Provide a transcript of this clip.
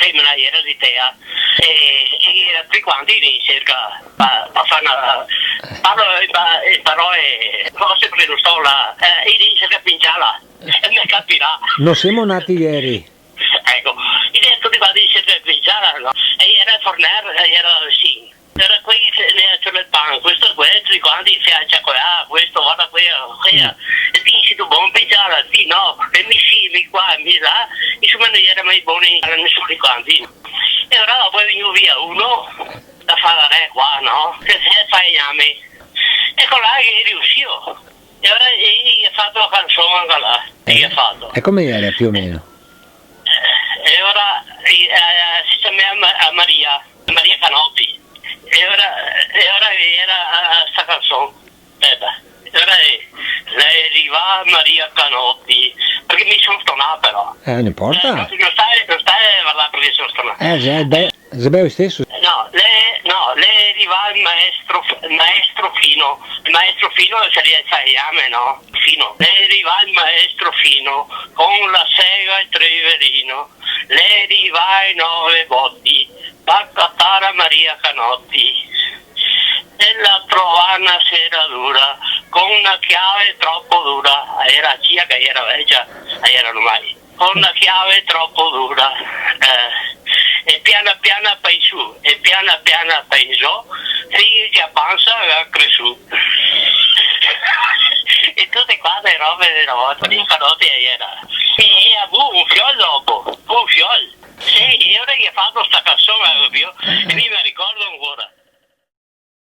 femmina era di Tea e era tutti quanti lì cerca a fare una parole cose perché non sto là e lì cerca pinciarla e mi capirà. Non siamo nati ieri. Ecco, e tutti quanti cerca pinciarla, no? E era Forner, era sì. Era qui sulle pan, questo tutti quanti si acciaccoia, questo guarda qui, e dici tu buon pigliare, sì no, e mi qua, mi là, insomma non era mai buoni a nessuno di quanti. E ora poi venuto via uno da fare qua, no? Che se fai a me. E con là che riuscivo. E ora ha fatto la canzone anche là, e ha fatto. E come era più o meno? E ora si chiama Maria Canotti. E ora era sta canzone. Aspetta. E ora lei arriva Maria Canotti. Perché mi sono stonato però. Non importa. Non stai a parlare perché sono stonato. Sbaglio stesso. No, lei arriva il maestro Fino. Il maestro Fino sai, no? Fino. Lei arriva il maestro Fino con la sega e il triverino. Lei arriva i 9 botti. Baccattara Maria Canotti e la trovò una sera dura con una chiave troppo dura, era zia che era vecchia, erano mai con una chiave troppo dura e piana piana poi su e piana piana pensò figlio di panza aveva cresciuto e tutte quante robe della volta di Canotti era e ha avuto un fiol dopo un fiol. Sì, io ho fatto sta canzone e mi ricordo ancora.